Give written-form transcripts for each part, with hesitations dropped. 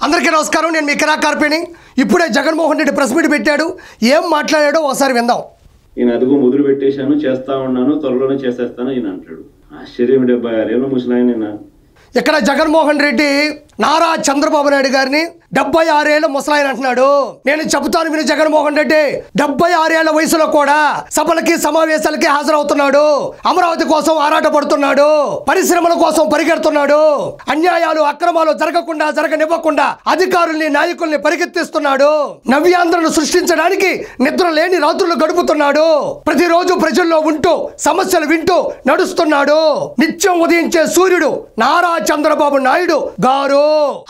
అందరికీ నమస్కారం. నేను మీ కిరా కార్పిని. ఇప్పుడే జగన్మోహన్ రెడ్డి ప్రెస్ మీట్ పెట్టాడు. ఏం మాట్లాడాడో ఒకసారి విందాం. నేను అదుగు మొదలు పెట్టేశాను, చేస్తా ఉన్నాను, త్వరలోనే చేసేస్తాను ఈయన అంటాడు. ఆశ్చర్యం. 76 ఏళ్ళ ముసలాయన. ఇక్కడ జగన్మోహన్ రెడ్డి నారా చంద్రబాబు నాయుడు గారిని 76 ఏళ్ల ముసలాయన అంటున్నాడు. నేను చెబుతాను విని జగన్మోహన్ రెడ్డి 76 ఏళ్ల వయసులో కూడా సభలకి సమావేశాలకి హాజరవుతున్నాడు. అమరావతి కోసం ఆరాట పడుతున్నాడు. పరిశ్రమల కోసం పరిగెడుతున్నాడు. అన్యాయాలు అక్రమాలు జరగనివ్వకుండా అధికారుల్ని నాయకుల్ని పరిగెత్తిస్తున్నాడు. నవ్యాంధ్రను సృష్టించడానికి నిద్ర లేని రాత్రులు గడుపుతున్నాడు. ప్రతిరోజు ప్రజల్లో ఉంటూ సమస్యలు వింటూ నడుస్తున్నాడు. నిత్యం ఉదయించే సూర్యుడు నారా చంద్రబాబు నాయుడు గారు.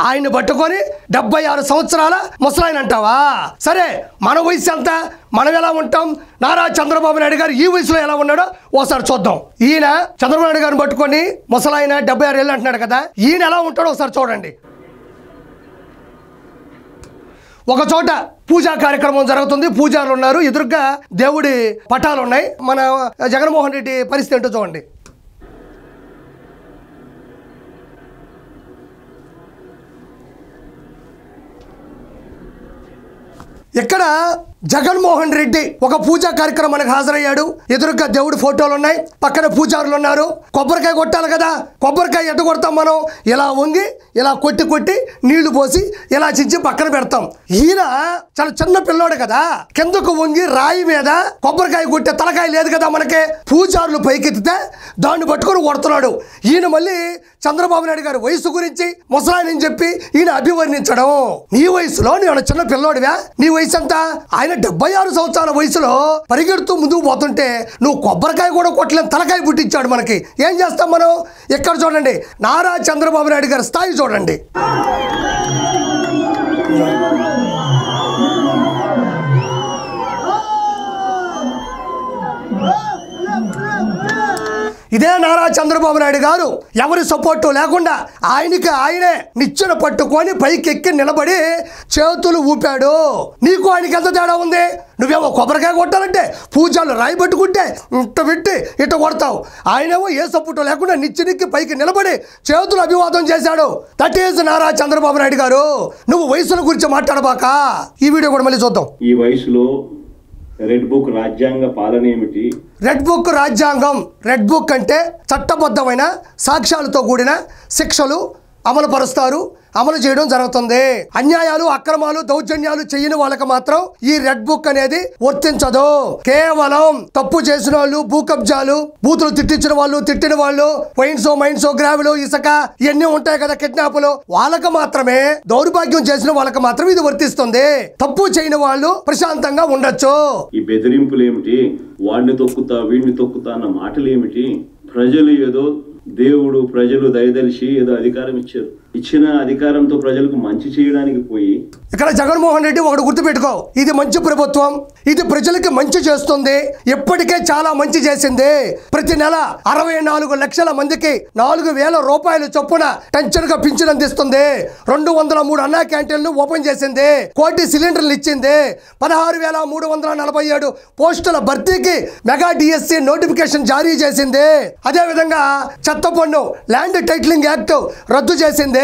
ఆయన పట్టుకొని 76 సంవత్సరాల ముసలాయన అంటావా? సరే, మన వయసు ఎంత, మనం ఎలా ఉంటాం? నారా చంద్రబాబు నాయుడు గారు ఈ వయసులో ఎలా ఉన్నాడో ఓసారి చూద్దాం. ఈయన చంద్రబాబు నాయుడు గారిని పట్టుకొని ముసలాయన 76 ఏళ్ళు అంటున్నాడు కదా, ఈయన ఎలా ఉంటాడో ఒకసారి చూడండి. ఒక చోట పూజా కార్యక్రమం జరుగుతుంది. పూజారులు ఉన్నారు, ఎదురుగా దేవుడి పటాలు ఉన్నాయి. మన జగన్మోహన్ రెడ్డి పరిస్థితి ఏంటో చూడండి. ఇక్కడ జగన్మోహన్ రెడ్డి ఒక పూజా కార్యక్రమానికి హాజరయ్యాడు. ఎదురుగా దేవుడి ఫోటోలు ఉన్నాయి, పక్కన పూజారులు ఉన్నారు. కొబ్బరికాయ కొట్టాలి కదా, కొబ్బరికాయ ఎట్ట కొడతాం మనం? ఇలా వంగి ఇలా కొట్టి నీళ్లు పోసి ఇలా చించి పక్కన పెడతాం. ఈయన చాలా చిన్న పిల్లోడు కదా, కిందకు వంగి రాయి మీద కొబ్బరికాయ కొట్టే తలకాయ లేదు కదా మనకి. పూజారులు పైకెత్తితే దాన్ని పట్టుకొని కొడుతున్నాడు. ఈయన మళ్ళీ చంద్రబాబు నాయుడు గారి వయసు గురించి ముసలాయని చెప్పి ఈయన అభివర్ణించడం. నీ వయసులో నేను చిన్న పిల్లోడివా? నీ వయసు ఎంత? ఆయన 76 సంవత్సరాల వయసులో పరిగెడుతూ ముందుకు పోతుంటే నువ్వు కొబ్బరికాయ కూడా కొట్టలేని తలకాయ పుట్టించాడు మనకి. ఏం చేస్తాం మనం? ఇక్కడ చూడండి, నారా చంద్రబాబు నాయుడు గారి స్థాయి చూడండి. ఇదే నారా చంద్రబాబు నాయుడు గారు ఎవరి సపోర్టు లేకుండా ఆయనకి ఆయనే నిచ్చెన పట్టుకొని పైకెక్కి నిలబడి చేతులు ఊపాడు. నీకు ఆయనకి ఎంత తేడా ఉంది? నువ్వేమో కొబ్బరికాయ కొట్టాలంటే పూజలు రాయి పట్టుకుంటే ఇట్ట పెట్టి ఇట్ట కొడతావు. ఆయనేమో ఏ సపోర్టు లేకుండా నిచ్చెనెక్కి పైకి నిలబడి చేతులు అభివాదం చేశాడు. దట్ ఈజ్ నారా చంద్రబాబు నాయుడు గారు. నువ్వు వయసుల గురించి మాట్లాడబాక. ఈ వీడియో కూడా మళ్ళీ చూద్దాం. ఈ వయసులో రెడ్ బుక్ రాజ్యాంగ పాలన ఏమిటి? రెడ్ బుక్ రాజ్యాంగం. రెడ్ బుక్ అంటే చట్టబద్ధమైన సాక్ష్యాలతో కూడిన శిక్షలు అమలు పరుస్తారు, అమలు చేయడం జరుగుతుంది. అన్యాయాలు అక్రమాలు దౌర్జన్యాలు చేయని వాళ్ళకి మాత్రం ఈ రెడ్ బుక్ అనేది వర్తించదు. కేవలం తప్పు చేసిన వాళ్ళు, భూ కబ్జాలు, బూతులు తిట్టించిన వాళ్ళు, తిట్టిన వాళ్ళు, మైన్స్ గ్రావులు, ఇసుక ఇవన్నీ ఉంటాయి కదా, కిడ్నాపులు, వాళ్ళకి మాత్రమే, దౌర్భాగ్యం చేసిన వాళ్ళకి మాత్రం ఇది వర్తిస్తుంది. తప్పు చేయని వాళ్ళు ప్రశాంతంగా ఉండొచ్చు. ఈ బెదిరింపులు ఏమిటి? వాడిని తొక్కుతా వీడిని తొక్కుతా అన్న మాటలు ఏమిటి? ప్రజలు ఏదో దేవుడు ప్రజలు దయదలిచి ఏదో అధికారం ఇచ్చారు. ఇచ్చిన అధికారంతో ప్రజలకు మంచి చేయడానికి పోయి ఇక్కడ జగన్మోహన్ రెడ్డి ఒకటి గుర్తుపెట్టుకో, ఇది మంచి ప్రభుత్వం, ఇది ప్రజలకి మంచి చేస్తుంది. ఇప్పటికే చాలా మంచి చేసింది. ప్రతి నెల 64 లక్షల మందికి 4,000 రూపాయలు చొప్పున టెన్షన్ గా పింఛన్ అందిస్తుంది. 203 అన్నా క్యాంటీన్లు ఓపెన్ చేసింది. 1 కోటి సిలిండర్లు ఇచ్చింది. 16,347 పోస్టుల భర్తీకి మెగా డిఎస్సి నోటిఫికేషన్ జారీ చేసింది. అదే విధంగా చెత్త పన్ను, ల్యాండ్ టైటిలింగ్ యాక్ట్ రద్దు చేసింది.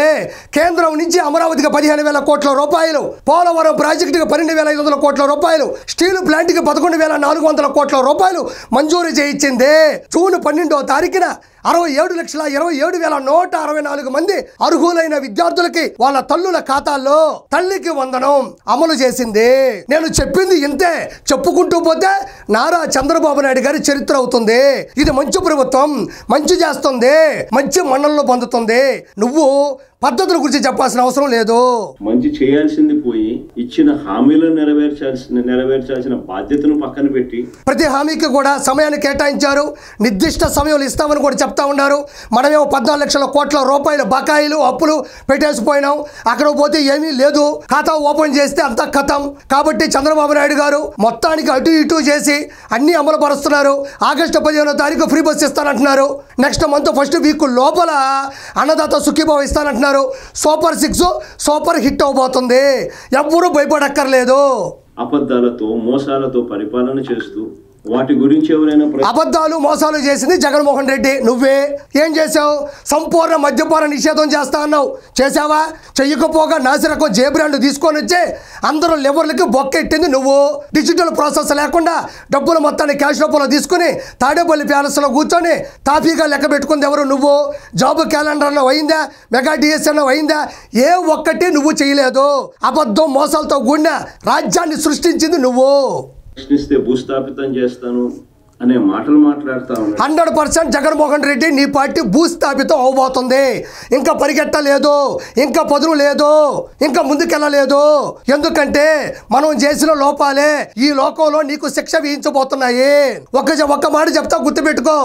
కేంద్రం నుంచి అమరావతికి 15,000 కోట్ల రూపాయలు, పోలవరం ప్రాజెక్టుకి 12,500 కోట్ల రూపాయలు, స్టీల్ ప్లాంట్ కి 11,400 కోట్ల రూపాయలు మంజూరు చేయించింది. జూన్ 12వ తారీఖున 67,27,164 మంది అర్హులైన విద్యార్థులకి వాళ్ళ తల్లుల ఖాతాల్లో తల్లికి వందనం అమలు చేసింది. నేను చెప్పింది ఇంతే, చెప్పుకుంటూ పోతే నారా చంద్రబాబు నాయుడు గారి చరిత్ర అవుతుంది. ఇది మంచి ప్రభుత్వం, మంచి చేస్తుంది, మంచి మన్ననలు పొందుతుంది. నువ్వు పద్ధతుల గురించి చెప్పాల్సిన అవసరం లేదు. మంచి చేయాల్సింది పోయి ఇచ్చిన హామీలను నెరవేర్చాల్సిన బాధ్యతను పక్కన పెట్టి ప్రతి హామీకి కూడా సమయాన్ని కేటాయించారు. నిర్దిష్ట సమయంలో ఇస్తామని కూడా చెప్తా ఉన్నారు. మనమేమో 14 లక్షల కోట్ల రూపాయల బకాయిలు అప్పులు పెట్టేసిపోయినాం. అక్కడ పోతే ఏమీ లేదు, ఖాతా ఓపెన్ చేస్తే అంతా ఖతం. కాబట్టి చంద్రబాబు నాయుడు గారు మొత్తానికి అటు ఇటు చేసి అన్ని అమలు పరుస్తున్నారు. ఆగస్టు 15వ తారీఖు ఫ్రీ బస్ ఇస్తానంటున్నారు. నెక్స్ట్ మంత్ ఫస్ట్ వీక్ లోపల అన్నదాత సుఖీభావ ఇస్తానంటున్నారు. సూపర్ 6 సూపర్ హిట్ అవబోతుంది. ఎవ్వరూ భయపడక్కర్లేదు. అబద్ధాలతో మోసాలతో పరిపాలన చేస్తూ వాటి గురించి ఎవరైనా అబద్ధాలు మోసాలు చేసింది జగన్మోహన్ రెడ్డి. నువ్వే ఏం చేసావు? సంపూర్ణ మద్యపాన నిషేధం చేస్తా అన్నావు, చేసావా? చెయ్యకపోగా నాసిరకం జే బ్రాండ్ తీసుకొని వచ్చి అందరూ లెవర్లకి బొక్కెట్టింది నువ్వు. డిజిటల్ ప్రాసెస్ లేకుండా డబ్బులు మొత్తాన్ని క్యాష్ రూపంలో తీసుకుని తాడేపల్లి ప్యాలెస్లో కూర్చొని తాపీగా లెక్క పెట్టుకుంది ఎవరు? నువ్వు. జాబ్ క్యాలెండర్లో అయిందా? మెగా డిఎస్ఎన్లో అయిందా? ఏ ఒక్కటి నువ్వు చేయలేదు. అబద్ధం మోసాలతో కూడిన రాజ్యాన్ని సృష్టించింది నువ్వు. ప్రశ్నిస్తే భూస్థాపితం చేస్తాను అనే మాటలు మాట్లాడుతా ఉన్నాడు. 100% జగన్మోహన్ రెడ్డి నీ పార్టీ భూస్థాపితం అవబోతుంది. ఇంకా పరిగెట్టలేదు, ఇంకా పదును లేదు, ఇంకా ముందుకెళ్ళలేదు. ఎందుకంటే మనం చేసిన లోపాలే ఈ లోకంలో నీకు శిక్ష విధించబోతున్నాయి. ఒక్క మాట చెప్తా, గుర్తుపెట్టుకో.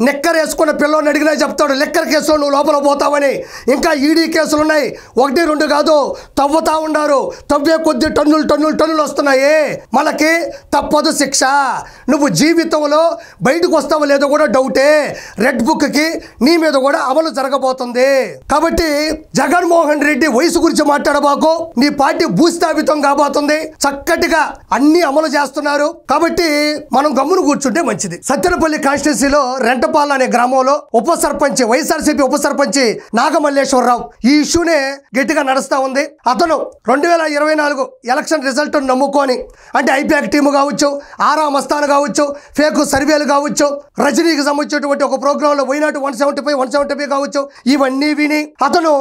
నిక్కర్ వేసుకున్న పిల్లని అడిగినా చెప్తాడు లిక్కర్ కేసులో నువ్వు లోపల పోతావని. ఇంకా ఈడీ కేసులు ఉన్నాయి, 1, 2 కాదు, తవ్వుతా ఉన్నారు. తవ్వే కొద్ది టన్నులు వస్తున్నాయి. మనకి తప్పదు శిక్ష. నువ్వు జీవితంలో బయటకు వస్తావో లేదో కూడా డౌటే. రెడ్ బుక్కి నీ మీద కూడా అమలు జరగబోతుంది. కాబట్టి జగన్మోహన్ రెడ్డి వయసు గురించి మాట్లాడబాకు. నీ పార్టీ భూస్థాపితం కాబోతుంది. చక్కటిగా అన్ని అమలు చేస్తున్నారు. కాబట్టి మనం గమ్మును కూర్చుంటే మంచిది. సత్తెనపల్లి కాన్స్టిట్యున్సీలో రెంటపాల అనే గ్రామంలో ఉప సర్పంచ్, వైఎస్ఆర్సీపీ ఉప సర్పంచ్ నాగమల్లేశ్వరరావు ఈ ఇష్యూనే గట్టిగా నడుస్తా ఉంది. అతను 2024 ఎలక్షన్ రిజల్ట్ నమ్ముకొని, అంటే ఐపాక్ టీము కావచ్చు, ఆరా మస్తాన్ కావచ్చు, ఫేక్ సర్వేలు కావచ్చు, రజనీకి సంబంధించినటువంటి ఒక ప్రోగ్రాంలో వైనాటు 175 కావచ్చు, ఇవన్నీ విని అతను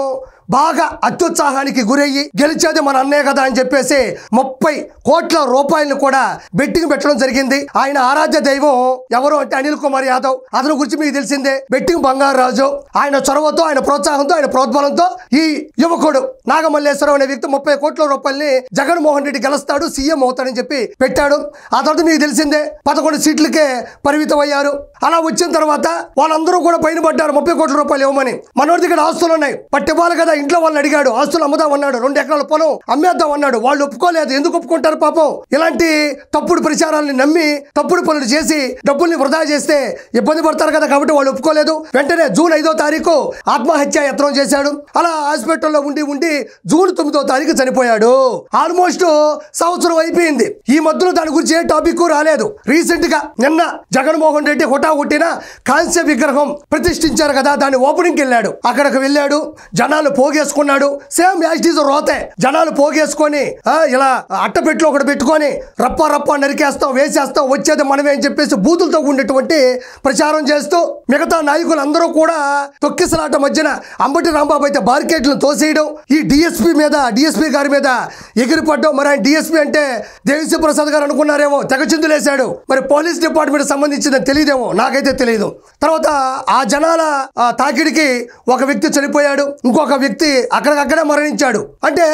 బాగా అత్యుత్సాహానికి గురయ్యి గెలిచేది మన అన్నే కదా అని చెప్పేసి 30 కోట్ల రూపాయలను కూడా బెట్టింగ్ పెట్టడం జరిగింది. ఆయన ఆరాధ్య దైవం ఎవరు అంటే అనిల్ కుమార్ యాదవ్. అతని గురించి మీకు తెలిసిందే, బెట్టింగ్ బంగారు రాజు. ఆయన చొరవతో, ఆయన ప్రోత్సాహంతో, ఆయన ప్రోద్బలంతో ఈ యువకుడు నాగమల్లేశ్వరరావు అనే వ్యక్తి 30 కోట్ల రూపాయలని జగన్మోహన్ రెడ్డి గెలుస్తాడు, సీఎం అవుతాడని చెప్పి పెట్టాడు. ఆ తర్వాత మీకు తెలిసిందే 11 సీట్లకే పరిమితం అయ్యారు. అలా వచ్చిన తర్వాత వాళ్ళందరూ కూడా పైన పడ్డారు 30 కోట్ల రూపాయలు ఇవ్వమని. మనోడి దగ్గర ఆస్తులు ఉన్నాయి, పట్టివ్వాలి కదా. ఇంట్లో వాళ్ళని అడిగాడు, ఆస్తులు అమ్ముదామన్నాడు, 2 ఎకరాల పొలం అమ్మేద్దామన్నాడు. వాళ్ళు ఒప్పుకోలేదు. ఎందుకు ఒప్పుకుంటారు పాపం? ఇలాంటి తప్పుడు ప్రచారాలను నమ్మి తప్పుడు పనులు చేసి డబ్బుల్ని వృధా చేస్తే ఇబ్బంది పడతారు కదా. కాబట్టి వాళ్ళు ఒప్పుకోలేదు. వెంటనే జూన్ 5వ తారీఖు ఆత్మహత్య యత్నం చేశాడు. అలా హాస్పిటల్లో ఉండి జూన్ 9వ తారీఖు చనిపోయాడు. ఆల్మోస్ట్ సంవత్సరం అయిపోయింది. ఈ మధ్యలో దాని గురించి ఏ టాపిక్ రాలేదు. రీసెంట్ గా నిన్న జగన్మోహన్ రెడ్డి హుటాహుట్టిన కాంస్య విగ్రహం ప్రతిష్ఠించారు కదా, దాని ఓపెనింగ్ వెళ్ళాడు. అక్కడికి వెళ్ళాడు, జనాలు పోగేసుకున్నాడు. సేమ్ యాజిటీస్ రోతే జనాలు పోగేసుకొని ఇలా అట్టపెట్లో ఒకటి పెట్టుకొని రప్ప నరికేస్తాం, వేసేస్తాం, వచ్చేది మనమే అని చెప్పేసి బూతులతో ఉండేటువంటి ప్రచారం చేస్తూ మిగతా నాయకులందరూ కూడా తొక్కిసలాట మధ్యన అంబటి రాంబాబు అయితే బార్కెట్లను తోసేయడం, ఈ డిఎస్పీ గారి మీద ఎగిరిపడ్డం. మరి ఆయన డిఎస్పీ అంటే దేవిశ్రీ ప్రసాద్ గారు అనుకున్నారేమో, తెగ చిందులేశాడు. మరి పోలీస్ డిపార్ట్మెంట్ సంబంధించిందని తెలియదేమో, నాకైతే తెలియదు. తర్వాత ఆ జనాల తాకిడికి ఒక వ్యక్తి చనిపోయాడు, ఇంకొక వ్యక్తి అక్కడికక్కడే మరణించాడు. అంటే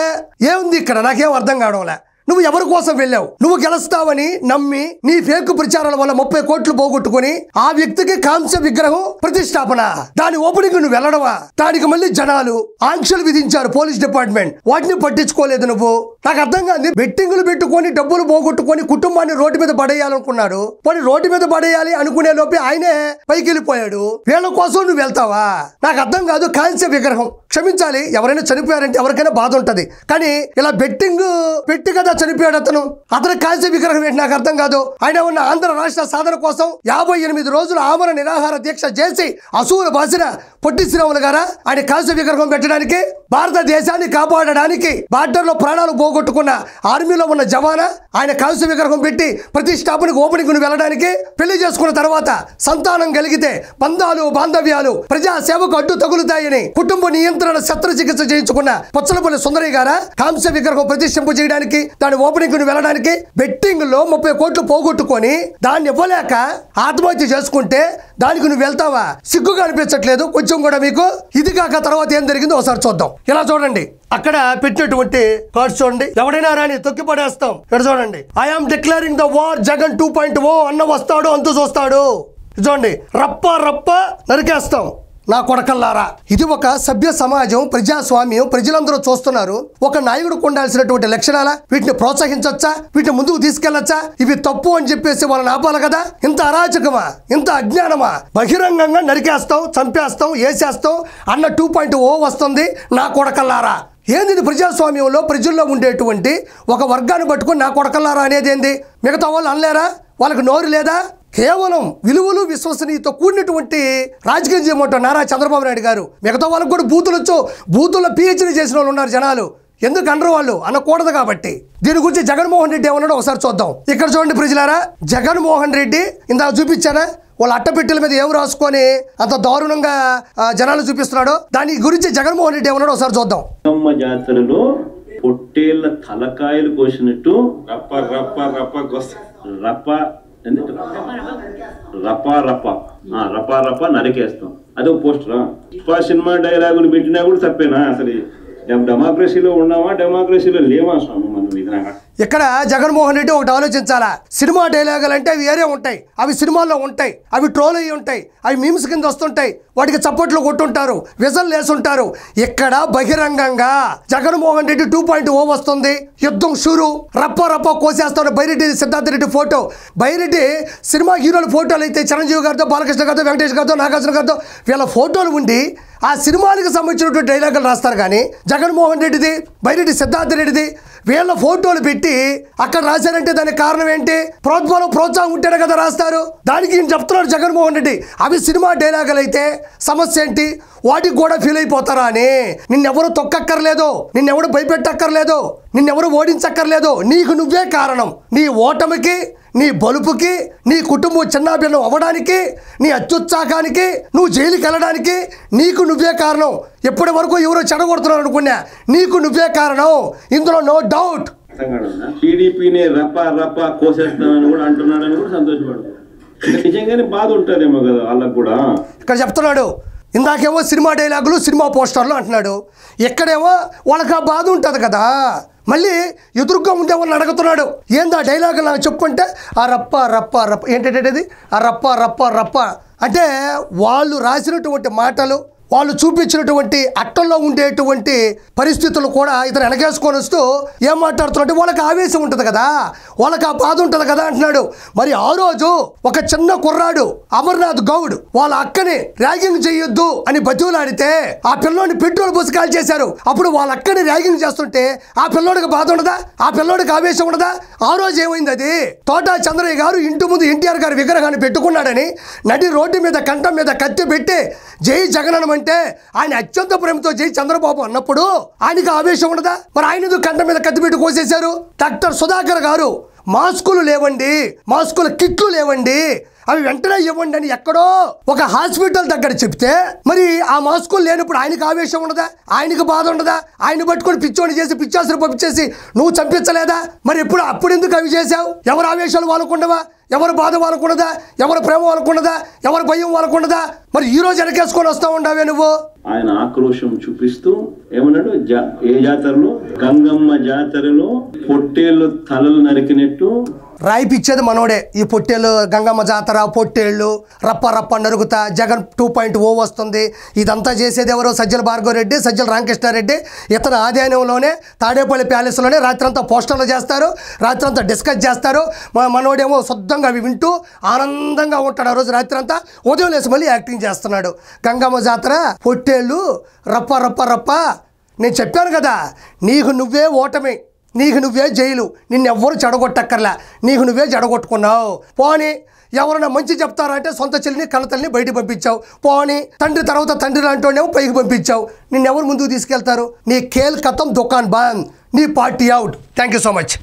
ఏముంది ఇక్కడ? నాకేం అర్థం కావడంలే. నువ్వు ఎవరి కోసం వెళ్ళావు? నువ్వు గెలుస్తావని నమ్మి నీ ఫేక్ ప్రచారాల వల్ల 30 కోట్లు పోగొట్టుకుని ఆ వ్యక్తికి కాంస్య విగ్రహం ప్రతిష్టాపన, దాని ఓపెనింగ్ నువ్వు వెళ్ళడమా? దానికి మళ్ళీ జనాలు ఆంక్షలు విధించారు పోలీస్ డిపార్ట్మెంట్. వాటిని పట్టించుకోలేదు నువ్వు. నాకు అర్థం కాదు. బెట్టింగులు పెట్టుకొని డబ్బులు పోగొట్టుకొని కుటుంబాన్ని రోడ్డు మీద పడేయాలనుకున్నాడు. పోనీ రోడ్డు మీద పడేయాలి అనుకునే లోపే ఆయనే పైకి వెళ్ళిపోయాడు. వీళ్ళ కోసం నువ్వు వెళ్తావా? నాకు అర్థం కాదు. కాంస్య విగ్రహం, క్షమించాలి, ఎవరైనా చనిపోయారంటే ఎవరికైనా బాధ ఉంటది. కానీ ఇలా బెట్టింగ్ పెట్టి కదా చనిపోయాడు అతను కాంస్య విగ్రహం ఏంటి? నాకు అర్థం కాదు. ఆయన ఉన్న ఆంధ్ర రాష్ట్ర సాధన కోసం 58 రోజులు ఆమరణ నిరాహార దీక్ష చేసి అసూలు బాసిన పొట్టి శ్రీరాములు గారా ఆయన కాంస్య విగ్రహం పెట్టడానికి? భారతదేశాన్ని కాపాడడానికి బార్డర్లో ప్రాణాలు పోగొట్టుకున్న ఆర్మీలో ఉన్న జవానా ఆయన కాంస్య విగ్రహం పెట్టి ప్రతిష్టాపనకు ఓపెనింగ్ వెళ్ళడానికి? పెళ్లి చేసుకున్న తర్వాత సంతానం కలిగితే బంధాలు బాంధవ్యాలు ప్రజా సేవకు అడ్డు తగులుతాయని కుటుంబ నియంత్రణ శస్త్రచికిత్స చేయించుకున్న పుచ్చలపల్లి సుందరి గారా కాంస్య విగ్రహం ప్రతిష్ఠింపు చేయడానికి, దాని ఓపెనింగ్ వెళ్ళడానికి? బెట్టింగ్ లో 30 కోట్లు పోగొట్టుకొని దాన్ని ఇవ్వలేక ఆత్మహత్య చేసుకుంటే దానికి నువ్వు వెళ్తావా? సిగ్గుగా అనిపించట్లేదు కొంచెం కూడా మీకు? ఇది కాక తర్వాత ఏం జరిగిందో ఒకసారి చూద్దాం. ఇలా చూడండి, అక్కడ పెట్టినటువంటి కార్డ్స్ చూడండి. ఎవడైనా రాని తొక్కి పడేస్తాం. ఇక్కడ చూడండి, I'm declaring the war Jagan 2.0 అన్న వస్తాడు, అంతు చూస్తాడు. చూడండి, రప్ప నరికేస్తాం నా కొడకల్లారా. ఇది ఒక సభ్య సమాజం, ప్రజాస్వామ్యం, ప్రజలందరూ చూస్తున్నారు. ఒక నాయకుడికి ఉండాల్సినటువంటి లక్షణాలా? వీటిని ప్రోత్సహించొచ్చా? వీటిని ముందుకు తీసుకెళ్లొచ్చా? ఇవి తప్పు అని చెప్పేసి వాళ్ళని ఆపాలి కదా. ఇంత అరాచకమా, ఇంత అజ్ఞానమా? బహిరంగంగా నరికేస్తాం, చంపేస్తాం, వేసేస్తాం అన్న 2.0 వస్తుంది నా కొడకల్లారా. ఏంది ప్రజాస్వామ్యంలో ప్రజల్లో ఉండేటువంటి ఒక వర్గాన్ని పట్టుకుని నా కొడకల్లారా అనేది ఏంది? మిగతా వాళ్ళు అనలేరా? వాళ్ళకి నోరు లేదా? కేవలం విలువలు విశ్వసనీయతో కూడినటువంటి రాజకీయం చేయమంటారు నారా చంద్రబాబు నాయుడు గారు. మిగతా వాళ్ళకు కూడా బూతుల్లో పిహెచ్డీ చేసిన వాళ్ళు ఉన్నారు జనాలు. ఎందుకు అనరు వాళ్ళు? అనకూడదు కాబట్టి. దీని గురించి జగన్మోహన్ రెడ్డి ఏమన్నాడో ఒకసారి చూద్దాం. ఇక్కడ చూడండి ప్రజలారా, జగన్మోహన్ రెడ్డి ఇందాక చూపించానా వాళ్ళ అట్టపెట్టెల మీద ఏం రాసుకొని అంత దారుణంగా జనాలు చూపిస్తున్నాడో, దాని గురించి జగన్మోహన్ రెడ్డి ఏమన్నాడో ఒకసారి చూద్దాం. జాతరలో పొట్టేళ్ల తలకాయలు కోసినట్టు రప్ప రప్ప రప్ప రప్ప రప్ప రప్ప రప్ప నరికేస్తాం. అదొక పోస్టరా? సినిమా డైలాగులు పెట్టినా కూడా తప్పేనా? అసలు డెమోక్రసీలో ఉన్నామా, డెమోక్రసీలో లేవా స్వామి మనం? ఇక్కడ జగన్మోహన్ రెడ్డి ఒకటి ఆలోచించాలా. సినిమా డైలాగులు అంటే అవి వేరే ఉంటాయి, అవి సినిమాల్లో ఉంటాయి, అవి ట్రోల్ అయ్యి ఉంటాయి, అవి మీమ్స్ కింద వస్తుంటాయి, వాటికి చప్పట్లు కొట్టుంటారు, విజల్ వేసుంటారు. ఇక్కడ బహిరంగంగా జగన్మోహన్ రెడ్డి 2.0 వస్తుంది, యుద్ధం షురు, రప్ప రప్ప కోసేస్తాడు. బైరెడ్డి సిద్ధార్థ రెడ్డి ఫోటో, బైరెడ్డి సినిమా హీరోల ఫోటోలు అయితే చిరంజీవి గారితో, బాలకృష్ణ గారితో, వెంకటేష్ గారితో, నాగార్జున గారితో వీళ్ళ ఫోటోలు ఉండి ఆ సినిమాలకు సంబంధించినటువంటి డైలాగులు రాస్తారు. కానీ జగన్మోహన్ రెడ్డిది, బైరెడ్డి సిద్ధార్థ రెడ్డిది వీళ్ళ ఫోటోలు పెట్టి అక్కడ రాశారంటే దానికి కారణం ఏంటి? ప్రోత్సాహం ఉంటేనే కదా రాస్తారు. దానికి ఈయన చెప్తున్నాడు జగన్మోహన్ రెడ్డి, అవి సినిమా డైలాగులు అయితే సమస్య ఏంటి, వాటికి కూడా ఫీల్ అయిపోతారా అని. నిన్నెవరు తొక్కక్కర్లేదు, నిన్నెవరు భయపెట్టక్కర్లేదు, నిన్నెవరు ఓడించక్కర్లేదు. నీకు నువ్వే కారణం. నీ ఓటమికి, నీ బలుపుకి, నీ కుటుంబం చిన్నాభిన్నం అవ్వడానికి, నీ అత్యుత్సాహానికి, నువ్వు జైలుకి వెళ్ళడానికి నీకు నువ్వే కారణం. ఎప్పటి వరకు ఎవరో చెడగొడుతున్నారు అనుకున్నా, నీకు నువ్వే కారణం, ఇందులో నో డౌట్. టీడీపీని రప్ప రప్ప కోసేస్తామని కూడా అంటున్నాడని కూడా సంతోషపడదు. నిజంగానే బాధ ఉంటుందేమో కదా వాళ్ళకు కూడా. ఇక్కడ చెప్తున్నాడు, ఇందాకేమో సినిమా డైలాగులు, సినిమా పోస్టర్లు అంటున్నాడు, ఎక్కడేమో వాళ్ళకి ఆ బాధ ఉంటుంది కదా. మళ్ళీ ఎదురుగా ఉండే వాళ్ళని అడుగుతున్నాడు, ఏందా డైలాగులు నాకు చెప్పుంటే ఆ రప్ప రప్ప రప్ప ఏంటంటే ఆ రప్ప రప్ప రప్ప అంటే వాళ్ళు రాసినటువంటి మాటలు, వాళ్ళు చూపించినటువంటి అట్టల్లో ఉండేటువంటి పరిస్థితులు కూడా ఇతను వెనకేసుకొని వస్తూ ఏం మాట్లాడుతున్నట్టు వాళ్ళకి ఆవేశం ఉంటుంది కదా, వాళ్ళకి ఆ బాధ ఉంటుంది కదా అంటున్నాడు. మరి ఆ రోజు ఒక చిన్న కుర్రాడు అమర్నాథ్ గౌడ్ వాళ్ళ అక్కని ర్యాగింగ్ చేయొద్దు అని బతివులాడితే ఆ పిల్లోడిని పెట్రోల్ పోసి కాల్ చేశారు. అప్పుడు వాళ్ళ అక్కని ర్యాగింగ్ చేస్తుంటే ఆ పిల్లోడికి బాధ ఉండదా? ఆ పిల్లోడికి ఆవేశం ఉండదా? ఆ రోజు ఏమైంది? అది తోటా చంద్రయ్య గారు ఇంటి ముందు ఎన్టీఆర్ గారి విగ్రహాన్ని పెట్టుకున్నాడని నడి రోడ్డు మీద కంఠం మీద కత్తి పెట్టి జై జగన్ అంటే ఆయన అత్యంత ప్రేమతో జై చంద్రబాబు అన్నప్పుడు ఆయనకి ఆవేశం ఉండదా? మరి ఆయన కంట మీద కత్తిపెట్టి కోసేశారు. డాక్టర్ సుధాకర్ గారు మాస్కులు లేవండి, మాస్కుల కిట్లు లేవండి, అవి వెంటనే ఇవ్వండి అని ఎక్కడో ఒక హాస్పిటల్ దగ్గర చెప్తే మరి ఆ మాస్కులు లేనప్పుడు ఆయనకు ఆవేశం ఉండదా? ఆయనకు బాధ ఉండదా? ఆయన పట్టుకొని పిచ్చోని చేసి పిచ్చాసులు పంపించేసి నువ్వు చంపించలేదా? మరి అప్పుడు ఎందుకు అవి చేశావు? ఎవరు ఆవేశాలు వాళ్ళకుండవా? ఎవరు బాధ వాళ్ళకుండదా? ఎవరు ప్రేమ వాళ్ళకుండదా? ఎవరు భయం వాళ్ళకుండదా? మరి ఈ రోజు వెనకేసుకొని వస్తా ఉండవే నువ్వు? ఆయన ఆక్రోశం చూపిస్తూ ఏమన్నాడు, ఏ జాతరలో, గంగమ్మ జాతరలో పొట్టేళ్ళు తలలు నరికినట్టు రాయిపిచ్చేది మనోడే. ఈ పొట్టేళ్ళు, గంగమ్మ జాతర, పొట్టేళ్ళు, రప్ప రప్ప నరుగుతా, జగన్ 2.0 వస్తుంది. ఇదంతా చేసేది ఎవరు? సజ్జల భార్గవరెడ్డి, సజ్జల రామకృష్ణారెడ్డి. ఇతను ఆధ్వర్యంలోనే తాడేపల్లి ప్యాలెస్లోనే రాత్రంతా పోస్టర్లు చేస్తారు, రాత్రంతా డిస్కస్ చేస్తారు. మనోడేమో శుద్ధంగా అవి వింటూ ఆనందంగా ఉంటాడు ఆ రోజు రాత్రంతా. ఉదయం లేసి మళ్ళీ యాక్టింగ్ చేస్తున్నాడు. గంగమ్మ జాతర, పొట్టేళ్ళు, రప్ప రప్ప రప్ప. నేను చెప్పాను కదా, నీకు నువ్వే ఓటమి, నీకు నువ్వే జైలు, నిన్నెవ్వరు చెడగొట్టక్కర్లా, నీకు నువ్వే చెడగొట్టుకున్నావు. పోనీ ఎవరైనా మంచి చెప్తారంటే సొంత చెల్లిని కన్నతల్లిని బయటికి పంపించావు. పోనీ తండ్రి తర్వాత తండ్రి లాంటినేమో పైకి పంపించావు. నిన్నెవరు ముందుకు తీసుకెళ్తారు? నీ ఖేల్ ఖతం, దుకాన్ బంద్, నీ party out. Thank you so much.